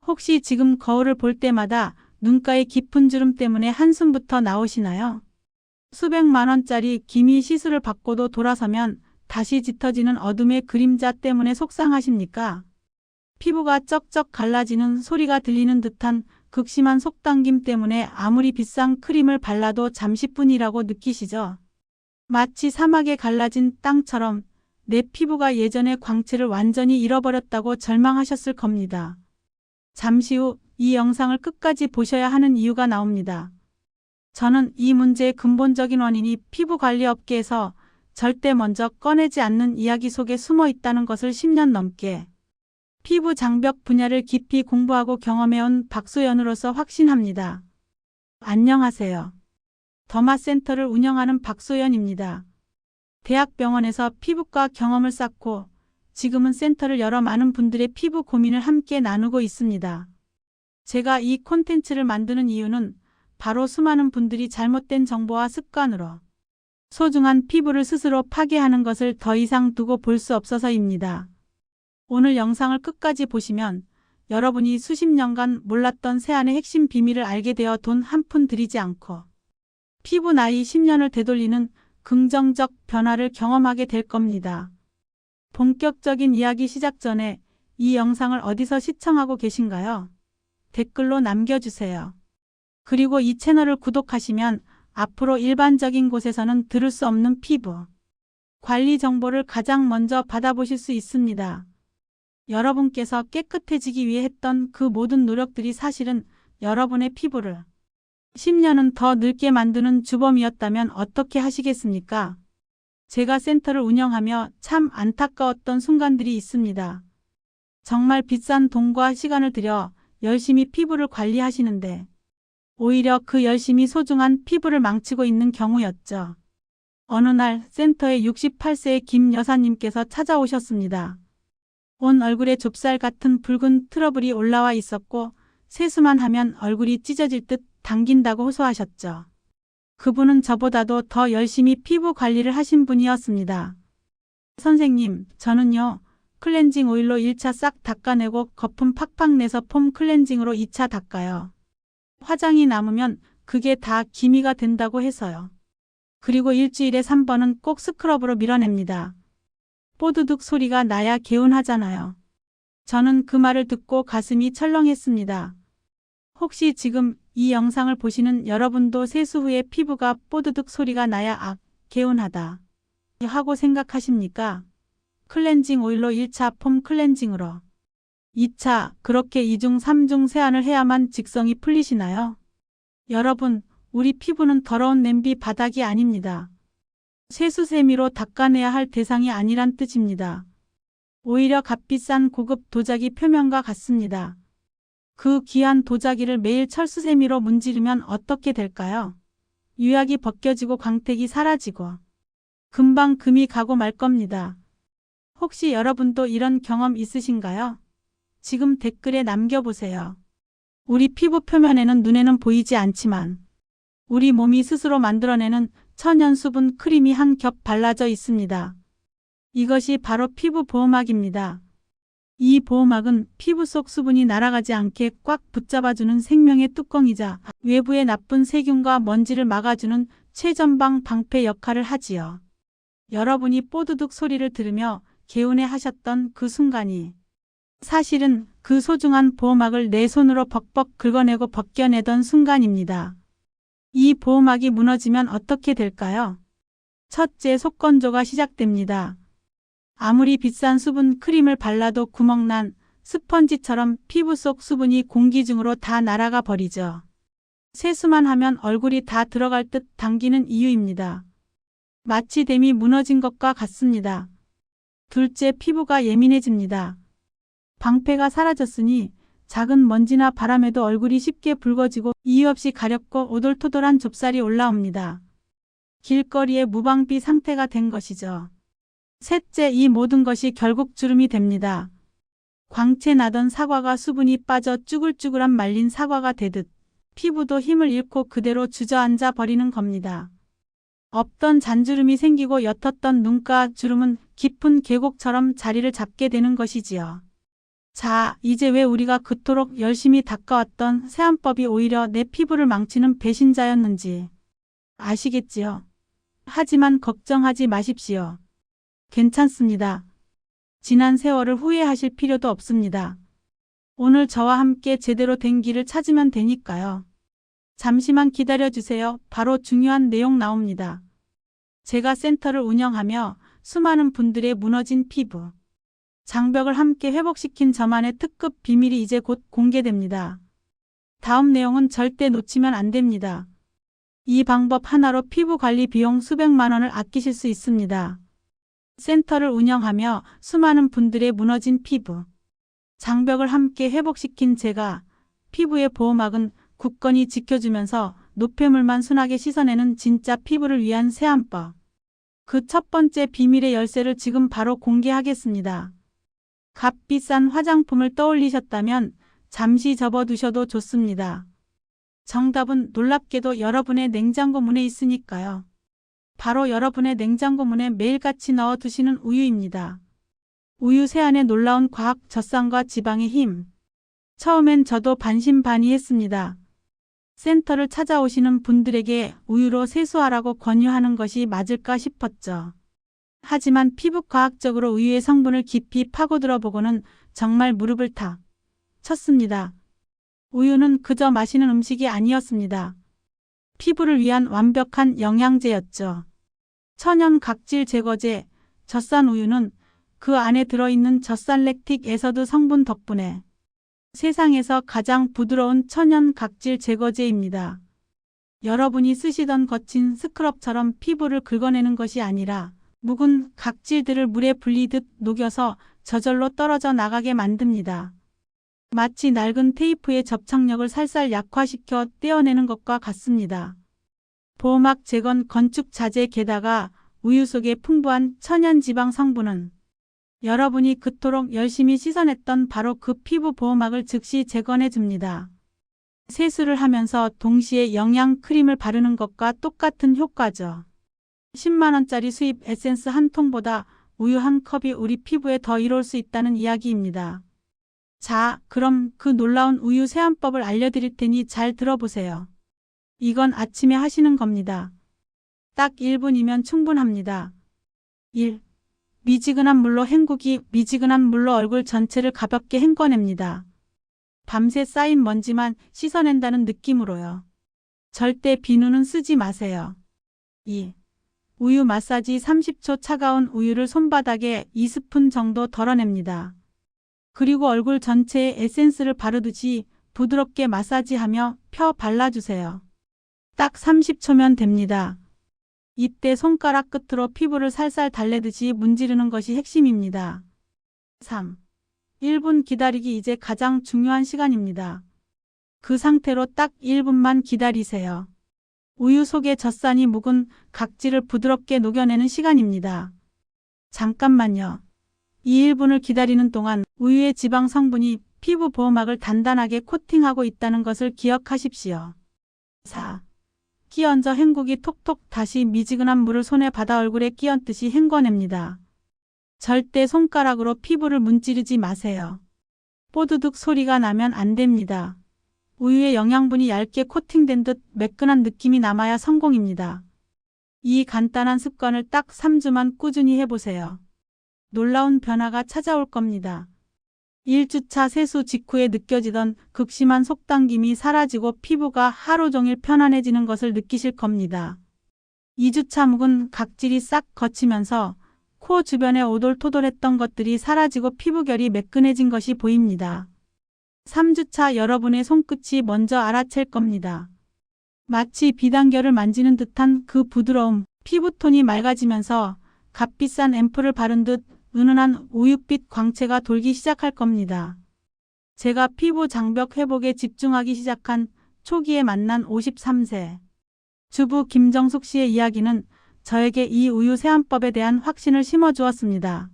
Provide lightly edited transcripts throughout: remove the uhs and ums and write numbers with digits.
혹시 지금 거울을 볼 때마다 눈가에 깊은 주름 때문에 한숨부터 나오시나요? 수백만 원짜리 기미 시술을 받고도 돌아서면 다시 짙어지는 어둠의 그림자 때문에 속상하십니까? 피부가 쩍쩍 갈라지는 소리가 들리는 듯한 극심한 속당김 때문에 아무리 비싼 크림을 발라도 잠시뿐이라고 느끼시죠? 마치 사막에 갈라진 땅처럼 내 피부가 예전의 광채를 완전히 잃어버렸다고 절망하셨을 겁니다. 잠시 후 이 영상을 끝까지 보셔야 하는 이유가 나옵니다. 저는 이 문제의 근본적인 원인이 피부 관리 업계에서 절대 먼저 꺼내지 않는 이야기 속에 숨어 있다는 것을 10년 넘게 피부 장벽 분야를 깊이 공부하고 경험해온 박소연으로서 확신합니다. 안녕하세요. 더마센터를 운영하는 박소연입니다. 대학병원에서 피부과 경험을 쌓고 지금은 센터를 열어 많은 분들의 피부 고민을 함께 나누고 있습니다. 제가 이 콘텐츠를 만드는 이유는 바로 수많은 분들이 잘못된 정보와 습관으로 소중한 피부를 스스로 파괴하는 것을 더 이상 두고 볼 수 없어서입니다. 오늘 영상을 끝까지 보시면 여러분이 수십 년간 몰랐던 세안의 핵심 비밀을 알게 되어 돈 한 푼 들이지 않고 피부 나이 10년을 되돌리는 긍정적 변화를 경험하게 될 겁니다. 본격적인 이야기 시작 전에 이 영상을 어디서 시청하고 계신가요? 댓글로 남겨주세요. 그리고 이 채널을 구독하시면 앞으로 일반적인 곳에서는 들을 수 없는 피부 관리 정보를 가장 먼저 받아보실 수 있습니다. 여러분께서 깨끗해지기 위해 했던 그 모든 노력들이 사실은 여러분의 피부를 10년은 더 늙게 만드는 주범이었다면 어떻게 하시겠습니까? 제가 센터를 운영하며 참 안타까웠던 순간들이 있습니다. 정말 비싼 돈과 시간을 들여 열심히 피부를 관리하시는데 오히려 그 열심히 소중한 피부를 망치고 있는 경우였죠. 어느 날 센터에 68세의 김 여사님께서 찾아오셨습니다. 온 얼굴에 좁쌀 같은 붉은 트러블이 올라와 있었고 세수만 하면 얼굴이 찢어질 듯 당긴다고 호소하셨죠. 그분은 저보다도 더 열심히 피부 관리를 하신 분이었습니다. 선생님, 저는요. 클렌징 오일로 1차 싹 닦아내고 거품 팍팍 내서 폼 클렌징으로 2차 닦아요. 화장이 남으면 그게 다 기미가 된다고 해서요. 그리고 일주일에 3번은 꼭 스크럽으로 밀어냅니다. 뽀드득 소리가 나야 개운하잖아요. 저는 그 말을 듣고 가슴이 철렁했습니다. 혹시 지금 이 영상을 보시는 여러분도 세수 후에 피부가 뽀드득 소리가 나야 개운하다 하고 생각하십니까? 클렌징 오일로 1차 폼 클렌징으로 2차 그렇게 2중 3중 세안을 해야만 직성이 풀리시나요? 여러분, 우리 피부는 더러운 냄비 바닥이 아닙니다. 세수세미로 닦아내야 할 대상이 아니란 뜻입니다. 오히려 값비싼 고급 도자기 표면과 같습니다. 그 귀한 도자기를 매일 철수세미로 문지르면 어떻게 될까요? 유약이 벗겨지고 광택이 사라지고 금방 금이 가고 말 겁니다. 혹시 여러분도 이런 경험 있으신가요? 지금 댓글에 남겨보세요. 우리 피부 표면에는 눈에는 보이지 않지만 우리 몸이 스스로 만들어내는 천연 수분 크림이 한 겹 발라져 있습니다. 이것이 바로 피부 보호막입니다. 이 보호막은 피부 속 수분이 날아가지 않게 꽉 붙잡아주는 생명의 뚜껑이자 외부의 나쁜 세균과 먼지를 막아주는 최전방 방패 역할을 하지요. 여러분이 뽀드득 소리를 들으며 개운해 하셨던 그 순간이 사실은 그 소중한 보호막을 내 손으로 벅벅 긁어내고 벗겨내던 순간입니다. 이 보호막이 무너지면 어떻게 될까요? 첫째, 속건조가 시작됩니다. 아무리 비싼 수분 크림을 발라도 구멍난 스펀지처럼 피부 속 수분이 공기 중으로 다 날아가 버리죠. 세수만 하면 얼굴이 다 들어갈 듯 당기는 이유입니다. 마치 댐이 무너진 것과 같습니다. 둘째, 피부가 예민해집니다. 방패가 사라졌으니 작은 먼지나 바람에도 얼굴이 쉽게 붉어지고 이유 없이 가렵고 오돌토돌한 좁쌀이 올라옵니다. 길거리에 무방비 상태가 된 것이죠. 셋째, 이 모든 것이 결국 주름이 됩니다. 광채 나던 사과가 수분이 빠져 쭈글쭈글한 말린 사과가 되듯 피부도 힘을 잃고 그대로 주저앉아 버리는 겁니다. 없던 잔주름이 생기고 옅었던 눈가 주름은 깊은 계곡처럼 자리를 잡게 되는 것이지요. 자, 이제 왜 우리가 그토록 열심히 닦아왔던 세안법이 오히려 내 피부를 망치는 배신자였는지 아시겠지요? 하지만 걱정하지 마십시오. 괜찮습니다. 지난 세월을 후회하실 필요도 없습니다. 오늘 저와 함께 제대로 된 길을 찾으면 되니까요. 잠시만 기다려주세요. 바로 중요한 내용 나옵니다. 제가 센터를 운영하며 수많은 분들의 무너진 피부, 장벽을 함께 회복시킨 저만의 특급 비밀이 이제 곧 공개됩니다. 다음 내용은 절대 놓치면 안 됩니다. 이 방법 하나로 피부 관리 비용 수백만 원을 아끼실 수 있습니다. 센터를 운영하며 수많은 분들의 무너진 피부, 장벽을 함께 회복시킨 제가 피부의 보호막은 굳건히 지켜주면서 노폐물만 순하게 씻어내는 진짜 피부를 위한 세안법. 그 첫 번째 비밀의 열쇠를 지금 바로 공개하겠습니다. 값비싼 화장품을 떠올리셨다면 잠시 접어두셔도 좋습니다. 정답은 놀랍게도 여러분의 냉장고 문에 있으니까요. 바로 여러분의 냉장고 문에 매일같이 넣어두시는 우유입니다. 우유 세안의 놀라운 과학, 젖산과 지방의 힘. 처음엔 저도 반신반의했습니다. 센터를 찾아오시는 분들에게 우유로 세수하라고 권유하는 것이 맞을까 싶었죠. 하지만 피부과학적으로 우유의 성분을 깊이 파고들어 보고는 정말 무릎을 탁 쳤습니다. 우유는 그저 마시는 음식이 아니었습니다. 피부를 위한 완벽한 영양제였죠. 천연 각질 제거제, 젖산 우유는 그 안에 들어있는 젖산 렉틱 애서드 성분 덕분에 세상에서 가장 부드러운 천연 각질 제거제입니다. 여러분이 쓰시던 거친 스크럽처럼 피부를 긁어내는 것이 아니라 묵은 각질들을 물에 불리듯 녹여서 저절로 떨어져 나가게 만듭니다. 마치 낡은 테이프의 접착력을 살살 약화시켜 떼어내는 것과 같습니다. 보호막 제건 건축 자재 게다가 우유 속의 풍부한 천연 지방 성분은 여러분이 그토록 열심히 씻어냈던 바로 그 피부 보호막을 즉시 재건해 줍니다. 세수를 하면서 동시에 영양 크림을 바르는 것과 똑같은 효과죠. 10만 원짜리 수입 에센스 한 통보다 우유 한 컵이 우리 피부에 더 이로울 수 있다는 이야기입니다. 자, 그럼 그 놀라운 우유 세안법을 알려드릴 테니 잘 들어보세요. 이건 아침에 하시는 겁니다. 딱 1분이면 충분합니다. 1. 미지근한 물로 헹구기. 미지근한 물로 얼굴 전체를 가볍게 헹궈냅니다. 밤새 쌓인 먼지만 씻어낸다는 느낌으로요. 절대 비누는 쓰지 마세요. 2. 우유 마사지. 30초 차가운 우유를 손바닥에 2스푼 정도 덜어냅니다. 그리고 얼굴 전체에 에센스를 바르듯이 부드럽게 마사지하며 펴 발라주세요. 딱 30초면 됩니다. 이때 손가락 끝으로 피부를 살살 달래듯이 문지르는 것이 핵심입니다. 3. 1분 기다리기. 이제 가장 중요한 시간입니다. 그 상태로 딱 1분만 기다리세요. 우유 속의 젖산이 묵은 각질을 부드럽게 녹여내는 시간입니다. 잠깐만요. 이 1분을 기다리는 동안 우유의 지방 성분이 피부 보호막을 단단하게 코팅하고 있다는 것을 기억하십시오. 4. 끼얹어 헹구기. 톡톡. 다시 미지근한 물을 손에 받아 얼굴에 끼얹듯이 헹궈냅니다. 절대 손가락으로 피부를 문지르지 마세요. 뽀드득 소리가 나면 안 됩니다. 우유의 영양분이 얇게 코팅된 듯 매끈한 느낌이 남아야 성공입니다. 이 간단한 습관을 딱 3주만 꾸준히 해보세요. 놀라운 변화가 찾아올 겁니다. 1주차 세수 직후에 느껴지던 극심한 속당김이 사라지고 피부가 하루 종일 편안해지는 것을 느끼실 겁니다. 2주차 묵은 각질이 싹 거치면서 코 주변에 오돌토돌했던 것들이 사라지고 피부결이 매끈해진 것이 보입니다. 3주차 여러분의 손끝이 먼저 알아챌 겁니다. 마치 비단결을 만지는 듯한 그 부드러움, 피부톤이 맑아지면서 값비싼 앰플을 바른 듯 은은한 우윳빛 광채가 돌기 시작할 겁니다. 제가 피부 장벽 회복에 집중하기 시작한 초기에 만난 53세 주부 김정숙 씨의 이야기는 저에게 이 우유 세안법에 대한 확신을 심어주었습니다.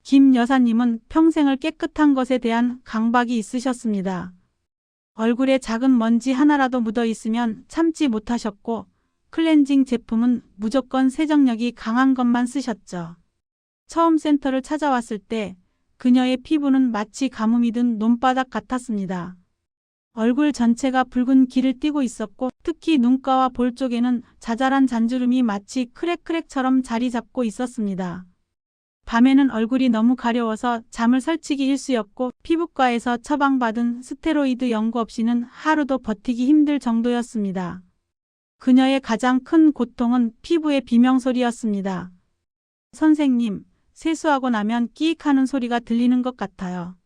김 여사님은 평생을 깨끗한 것에 대한 강박이 있으셨습니다. 얼굴에 작은 먼지 하나라도 묻어 있으면 참지 못하셨고 클렌징 제품은 무조건 세정력이 강한 것만 쓰셨죠. 처음 센터를 찾아왔을 때 그녀의 피부는 마치 가뭄이 든 논바닥 같았습니다. 얼굴 전체가 붉은 기를 띠고 있었고 특히 눈가와 볼 쪽에는 자잘한 잔주름이 마치 크랙크랙처럼 자리 잡고 있었습니다. 밤에는 얼굴이 너무 가려워서 잠을 설치기 일쑤였고 피부과에서 처방받은 스테로이드 연고 없이는 하루도 버티기 힘들 정도였습니다. 그녀의 가장 큰 고통은 피부의 비명소리였습니다. 선생님, 세수하고 나면 끼익하는 소리가 들리는 것 같아요.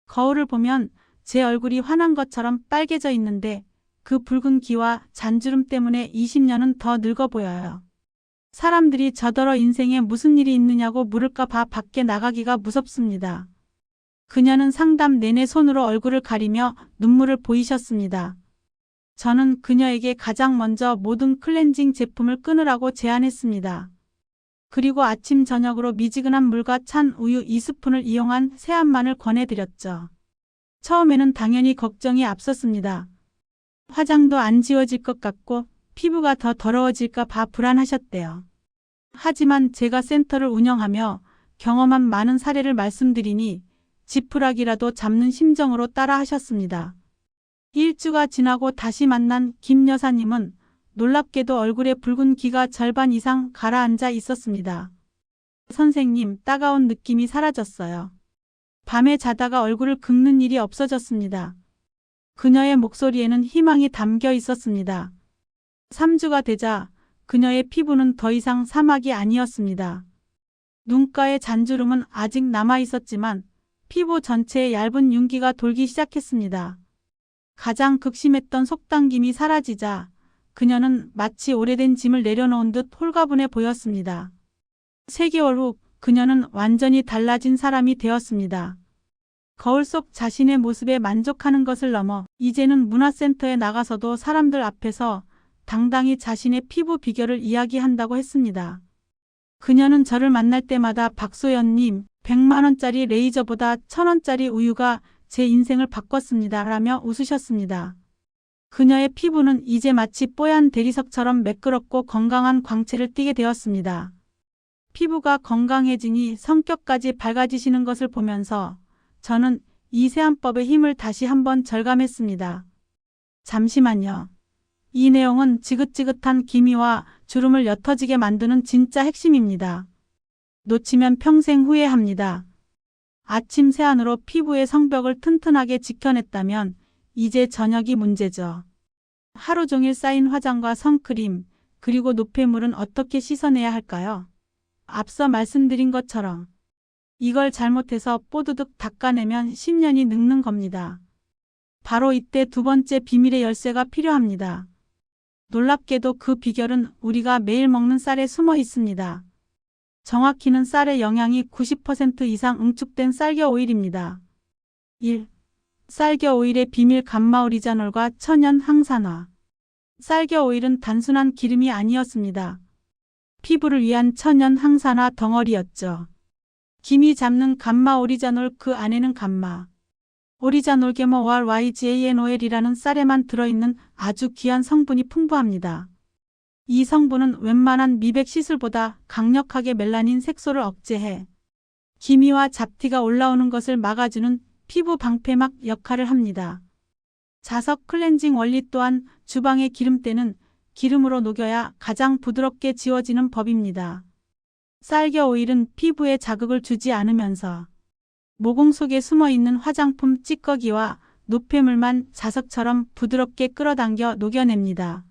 거울을 보면 제 얼굴이 화난 것처럼 빨개져 있는데 그 붉은 기와 잔주름 때문에 20년은 더 늙어 보여요. 사람들이 저더러 인생에 무슨 일이 있느냐고 물을까 봐 밖에 나가기가 무섭습니다. 그녀는 상담 내내 손으로 얼굴을 가리며 눈물을 보이셨습니다. 저는 그녀에게 가장 먼저 모든 클렌징 제품을 끊으라고 제안했습니다. 그리고 아침 저녁으로 미지근한 물과 찬 우유 2스푼을 이용한 세안만을 권해드렸죠. 처음에는 당연히 걱정이 앞섰습니다. 화장도 안 지워질 것 같고 피부가 더 더러워질까 봐 불안하셨대요. 하지만 제가 센터를 운영하며 경험한 많은 사례를 말씀드리니 지푸라기라도 잡는 심정으로 따라 하셨습니다. 일주가 지나고 다시 만난 김 여사님은 놀랍게도 얼굴에 붉은 기가 절반 이상 가라앉아 있었습니다. 선생님, 따가운 느낌이 사라졌어요. 밤에 자다가 얼굴을 긁는 일이 없어졌습니다. 그녀의 목소리에는 희망이 담겨 있었습니다. 3주가 되자 그녀의 피부는 더 이상 사막이 아니었습니다. 눈가의 잔주름은 아직 남아 있었지만 피부 전체에 얇은 윤기가 돌기 시작했습니다. 가장 극심했던 속당김이 사라지자 그녀는 마치 오래된 짐을 내려놓은 듯 홀가분해 보였습니다. 3개월 후 그녀는 완전히 달라진 사람이 되었습니다. 거울 속 자신의 모습에 만족하는 것을 넘어 이제는 문화센터에 나가서도 사람들 앞에서 당당히 자신의 피부 비결을 이야기한다고 했습니다. 그녀는 저를 만날 때마다 박소연님, 100만 원짜리 레이저보다 1000원짜리 우유가 제 인생을 바꿨습니다. 라며 웃으셨습니다. 그녀의 피부는 이제 마치 뽀얀 대리석처럼 매끄럽고 건강한 광채를 띠게 되었습니다. 피부가 건강해지니 성격까지 밝아지시는 것을 보면서 저는 이 세안법의 힘을 다시 한번 절감했습니다. 잠시만요. 이 내용은 지긋지긋한 기미와 주름을 옅어지게 만드는 진짜 핵심입니다. 놓치면 평생 후회합니다. 아침 세안으로 피부의 성벽을 튼튼하게 지켜냈다면 이제 저녁이 문제죠. 하루 종일 쌓인 화장과 선크림, 그리고 노폐물은 어떻게 씻어내야 할까요? 앞서 말씀드린 것처럼 이걸 잘못해서 뽀드득 닦아내면 10년이 늙는 겁니다. 바로 이때 두 번째 비밀의 열쇠가 필요합니다. 놀랍게도 그 비결은 우리가 매일 먹는 쌀에 숨어 있습니다. 정확히는 쌀의 영양이 90% 이상 응축된 쌀겨 오일입니다. 1. 쌀겨 오일의 비밀 감마 오리자놀과 천연 항산화. 쌀겨 오일은 단순한 기름이 아니었습니다. 피부를 위한 천연 항산화 덩어리였죠. 김이 잡는 감마 오리자놀, 그 안에는 감마 오리자놀 게모 YGANOL이라는 쌀에만 들어있는 아주 귀한 성분이 풍부합니다. 이 성분은 웬만한 미백 시술보다 강력하게 멜라닌 색소를 억제해 기미와 잡티가 올라오는 것을 막아주는 피부 방패막 역할을 합니다. 자석 클렌징 원리 또한 주방의 기름때는 기름으로 녹여야 가장 부드럽게 지워지는 법입니다. 쌀겨 오일은 피부에 자극을 주지 않으면서 모공 속에 숨어있는 화장품 찌꺼기와 노폐물만 자석처럼 부드럽게 끌어당겨 녹여냅니다.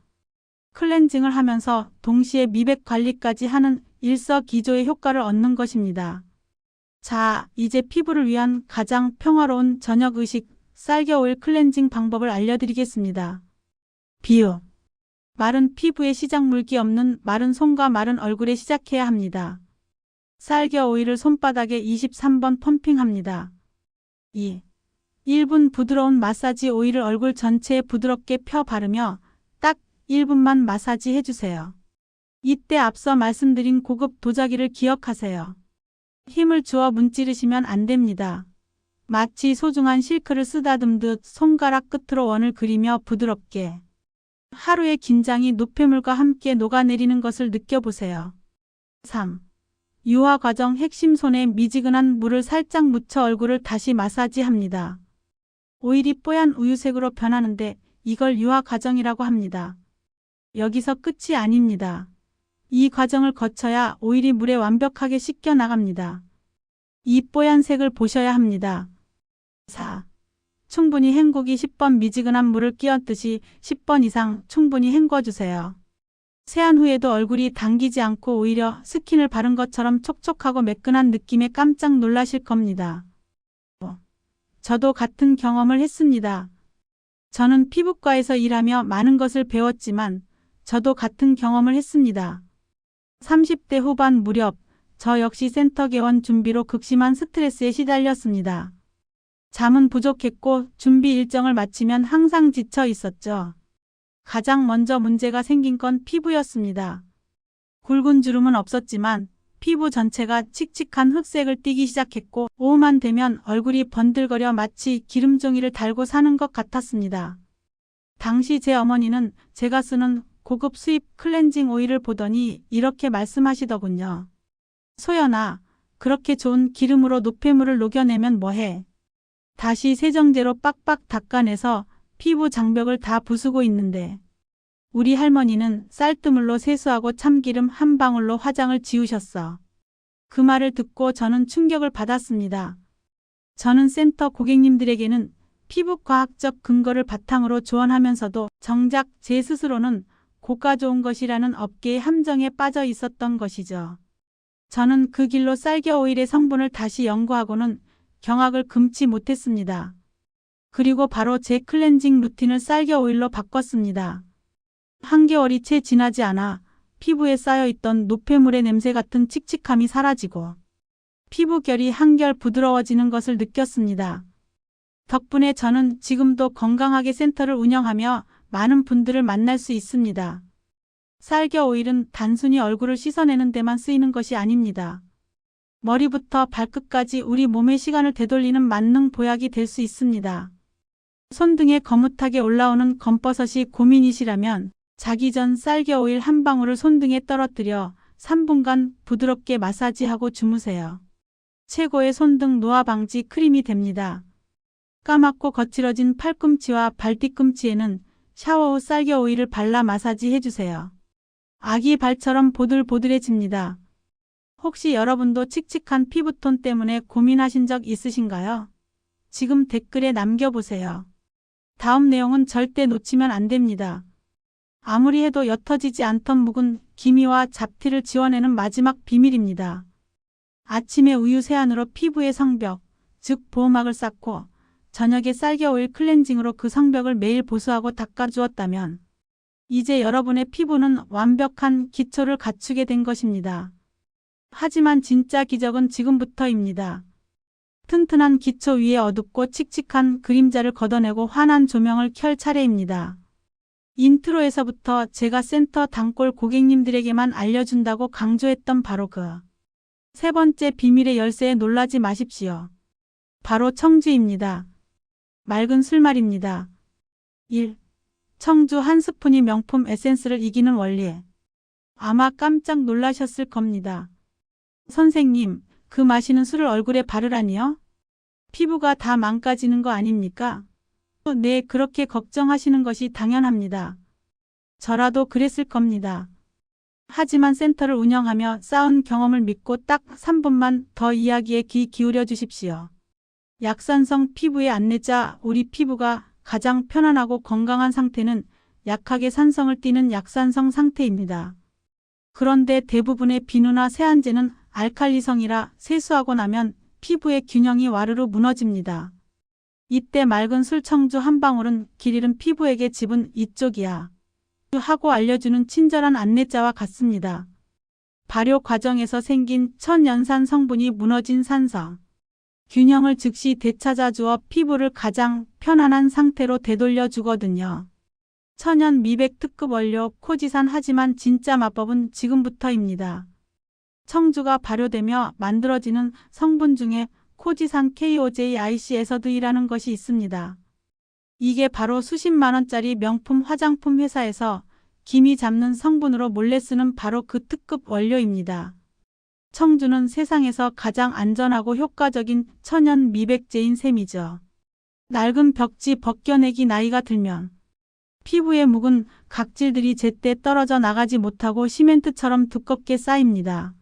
클렌징을 하면서 동시에 미백 관리까지 하는 일석이조의 효과를 얻는 것입니다. 자, 이제 피부를 위한 가장 평화로운 저녁 의식, 쌀겨 오일 클렌징 방법을 알려드리겠습니다. 비유. 마른 피부에 시작물기 없는 마른 손과 마른 얼굴에 시작해야 합니다. 쌀겨 오일을 손바닥에 23번 펌핑합니다. 2. 1분 부드러운 마사지 오일을 얼굴 전체에 부드럽게 펴 바르며 딱 1분만 마사지 해주세요. 이때 앞서 말씀드린 고급 도자기를 기억하세요. 힘을 주어 문지르시면 안 됩니다. 마치 소중한 실크를 쓰다듬듯 손가락 끝으로 원을 그리며 부드럽게. 하루의 긴장이 노폐물과 함께 녹아내리는 것을 느껴보세요. 3. 유화 과정 핵심 손에 미지근한 물을 살짝 묻혀 얼굴을 다시 마사지합니다. 오일이 뽀얀 우유색으로 변하는데 이걸 유화 과정이라고 합니다. 여기서 끝이 아닙니다. 이 과정을 거쳐야 오일이 물에 완벽하게 씻겨 나갑니다. 이 뽀얀 색을 보셔야 합니다. 4. 충분히 헹구기 10번 미지근한 물을 끼얹듯이 10번 이상 충분히 헹궈주세요. 세안 후에도 얼굴이 당기지 않고 오히려 스킨을 바른 것처럼 촉촉하고 매끈한 느낌에 깜짝 놀라실 겁니다. 저도 같은 경험을 했습니다. 저는 피부과에서 일하며 많은 것을 배웠지만 저도 같은 경험을 했습니다. 30대 후반 무렵 저 역시 센터 개원 준비로 극심한 스트레스에 시달렸습니다. 잠은 부족했고 준비 일정을 마치면 항상 지쳐 있었죠. 가장 먼저 문제가 생긴 건 피부였습니다. 굵은 주름은 없었지만 피부 전체가 칙칙한 흑색을 띠기 시작했고 오후만 되면 얼굴이 번들거려 마치 기름종이를 달고 사는 것 같았습니다. 당시 제 어머니는 제가 쓰는 고급 수입 클렌징 오일을 보더니 이렇게 말씀하시더군요. 소연아, 그렇게 좋은 기름으로 노폐물을 녹여내면 뭐해? 다시 세정제로 빡빡 닦아내서 피부 장벽을 다 부수고 있는데. 우리 할머니는 쌀뜨물로 세수하고 참기름 한 방울로 화장을 지우셨어. 그 말을 듣고 저는 충격을 받았습니다. 저는 센터 고객님들에게는 피부과학적 근거를 바탕으로 조언하면서도 정작 제 스스로는 고가 좋은 것이라는 업계의 함정에 빠져 있었던 것이죠. 저는 그 길로 쌀겨 오일의 성분을 다시 연구하고는 경악을 금치 못했습니다. 그리고 바로 제 클렌징 루틴을 쌀겨 오일로 바꿨습니다. 한개월이 채 지나지 않아 피부에 쌓여있던 노폐물의 냄새 같은 칙칙함이 사라지고 피부결이 한결 부드러워지는 것을 느꼈습니다. 덕분에 저는 지금도 건강하게 센터를 운영하며 많은 분들을 만날 수 있습니다. 쌀겨 오일은 단순히 얼굴을 씻어내는 데만 쓰이는 것이 아닙니다. 머리부터 발끝까지 우리 몸의 시간을 되돌리는 만능 보약이 될 수 있습니다. 손등에 거뭇하게 올라오는 검버섯이 고민이시라면 자기 전 쌀겨 오일 한 방울을 손등에 떨어뜨려 3분간 부드럽게 마사지하고 주무세요. 최고의 손등 노화 방지 크림이 됩니다. 까맣고 거칠어진 팔꿈치와 발뒤꿈치에는 샤워 후 쌀겨 오일을 발라 마사지 해주세요. 아기 발처럼 보들보들해집니다. 혹시 여러분도 칙칙한 피부톤 때문에 고민하신 적 있으신가요? 지금 댓글에 남겨보세요. 다음 내용은 절대 놓치면 안 됩니다. 아무리 해도 옅어지지 않던 묵은 기미와 잡티를 지워내는 마지막 비밀입니다. 아침에 우유 세안으로 피부의 성벽, 즉 보호막을 쌓고 저녁에 쌀겨 오일 클렌징으로 그 성벽을 매일 보수하고 닦아주었다면 이제 여러분의 피부는 완벽한 기초를 갖추게 된 것입니다. 하지만 진짜 기적은 지금부터입니다. 튼튼한 기초 위에 어둡고 칙칙한 그림자를 걷어내고 환한 조명을 켤 차례입니다. 인트로에서부터 제가 센터 단골 고객님들에게만 알려준다고 강조했던 바로 그 세 번째 비밀의 열쇠에 놀라지 마십시오. 바로 청주입니다. 맑은 술말입니다. 1. 청주 한 스푼이 명품 에센스를 이기는 원리. 아마 깜짝 놀라셨을 겁니다. 선생님, 그 마시는 술을 얼굴에 바르라니요? 피부가 다 망가지는 거 아닙니까? 네, 그렇게 걱정하시는 것이 당연합니다. 저라도 그랬을 겁니다. 하지만 센터를 운영하며 쌓은 경험을 믿고 딱 3분만 더 이야기에 귀 기울여 주십시오. 약산성 피부의 안내자, 우리 피부가 가장 편안하고 건강한 상태는 약하게 산성을 띠는 약산성 상태입니다. 그런데 대부분의 비누나 세안제는 알칼리성이라 세수하고 나면 피부의 균형이 와르르 무너집니다. 이때 맑은 술 청주 한 방울은 길 잃은 피부에게 집은 이쪽이야 하고 알려주는 친절한 안내자와 같습니다. 발효 과정에서 생긴 천연산 성분이 무너진 산성, 균형을 즉시 되찾아 주어 피부를 가장 편안한 상태로 되돌려 주거든요. 천연 미백 특급 원료 코지산. 하지만 진짜 마법은 지금부터입니다. 청주가 발효되며 만들어지는 성분 중에 코지산 KOJIC에서도 일하는 것이 있습니다. 이게 바로 수십만 원짜리 명품 화장품 회사에서 기미 잡는 성분으로 몰래 쓰는 바로 그 특급 원료입니다. 청주는 세상에서 가장 안전하고 효과적인 천연 미백제인 셈이죠. 낡은 벽지 벗겨내기 나이가 들면 피부에 묵은 각질들이 제때 떨어져 나가지 못하고 시멘트처럼 두껍게 쌓입니다.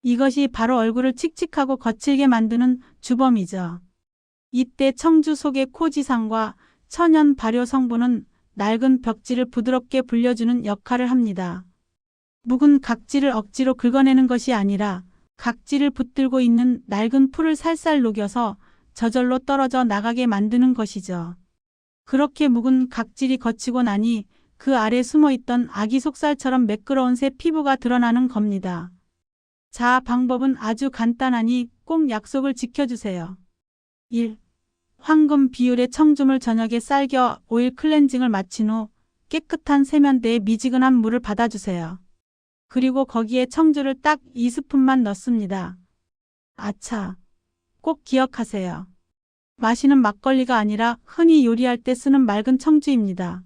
이것이 바로 얼굴을 칙칙하고 거칠게 만드는 주범이죠. 이때 청주 속의 코지산과 천연 발효 성분은 낡은 벽지를 부드럽게 불려주는 역할을 합니다. 묵은 각질을 억지로 긁어내는 것이 아니라 각질을 붙들고 있는 낡은 풀을 살살 녹여서 저절로 떨어져 나가게 만드는 것이죠. 그렇게 묵은 각질이 거치고 나니 그 아래 숨어있던 아기 속살처럼 매끄러운 새 피부가 드러나는 겁니다. 자, 방법은 아주 간단하니 꼭 약속을 지켜주세요. 1. 황금 비율의 청주물 저녁에 쌀겨 오일 클렌징을 마친 후 깨끗한 세면대에 미지근한 물을 받아주세요. 그리고 거기에 청주를 딱 2스푼만 넣습니다. 아차! 꼭 기억하세요. 마시는 막걸리가 아니라 흔히 요리할 때 쓰는 맑은 청주입니다.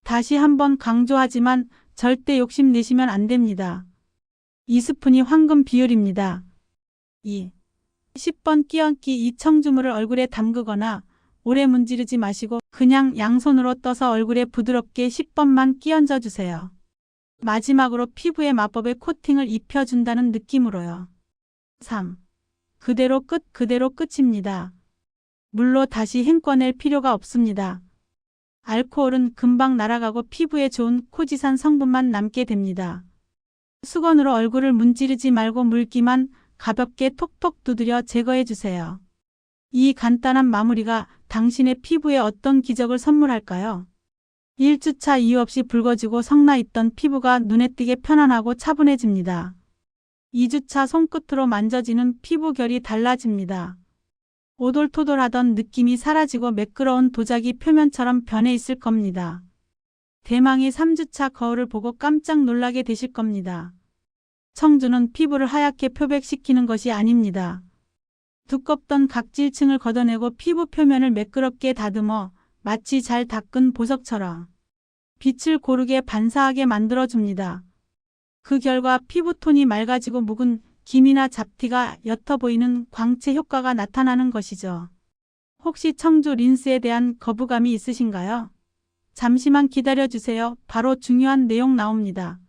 다시 한번 강조하지만 절대 욕심내시면 안 됩니다. 2스푼이 황금 비율입니다. 2. 10번 끼얹기. 이 청주물을 얼굴에 담그거나 오래 문지르지 마시고 그냥 양손으로 떠서 얼굴에 부드럽게 10번만 끼얹어 주세요. 마지막으로 피부에 마법의 코팅을 입혀준다는 느낌으로요. 3. 그대로 끝입니다. 물로 다시 헹궈낼 필요가 없습니다. 알코올은 금방 날아가고 피부에 좋은 코지산 성분만 남게 됩니다. 수건으로 얼굴을 문지르지 말고 물기만 가볍게 톡톡 두드려 제거해 주세요. 이 간단한 마무리가 당신의 피부에 어떤 기적을 선물할까요? 1주차 이유 없이 붉어지고 성나있던 피부가 눈에 띄게 편안하고 차분해집니다. 2주차 손끝으로 만져지는 피부 결이 달라집니다. 오돌토돌하던 느낌이 사라지고 매끄러운 도자기 표면처럼 변해 있을 겁니다. 대망의 3주차 거울을 보고 깜짝 놀라게 되실 겁니다. 청주는 피부를 하얗게 표백시키는 것이 아닙니다. 두껍던 각질층을 걷어내고 피부 표면을 매끄럽게 다듬어 마치 잘 닦은 보석처럼 빛을 고르게 반사하게 만들어줍니다. 그 결과 피부톤이 맑아지고 묵은 김이나 잡티가 옅어 보이는 광채 효과가 나타나는 것이죠. 혹시 청주 린스에 대한 거부감이 있으신가요? 잠시만 기다려주세요. 바로 중요한 내용 나옵니다.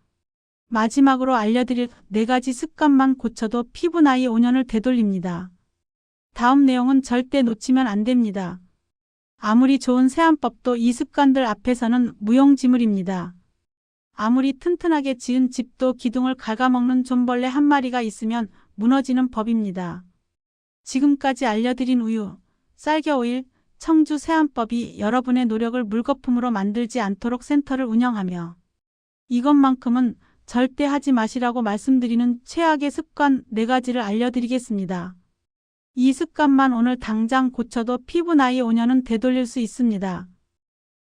마지막으로 알려드릴 4가지 습관만 고쳐도 피부 나이 5년을 되돌립니다. 다음 내용은 절대 놓치면 안 됩니다. 아무리 좋은 세안법도 이 습관들 앞에서는 무용지물입니다. 아무리 튼튼하게 지은 집도 기둥을 갉아먹는 존벌레 한 마리가 있으면 무너지는 법입니다. 지금까지 알려드린 우유, 쌀겨 오일, 청주 세안법이 여러분의 노력을 물거품으로 만들지 않도록 센터를 운영하며 이것만큼은 절대 하지 마시라고 말씀드리는 최악의 습관 4가지를 알려드리겠습니다. 이 습관만 오늘 당장 고쳐도 피부 나이 5년은 되돌릴 수 있습니다.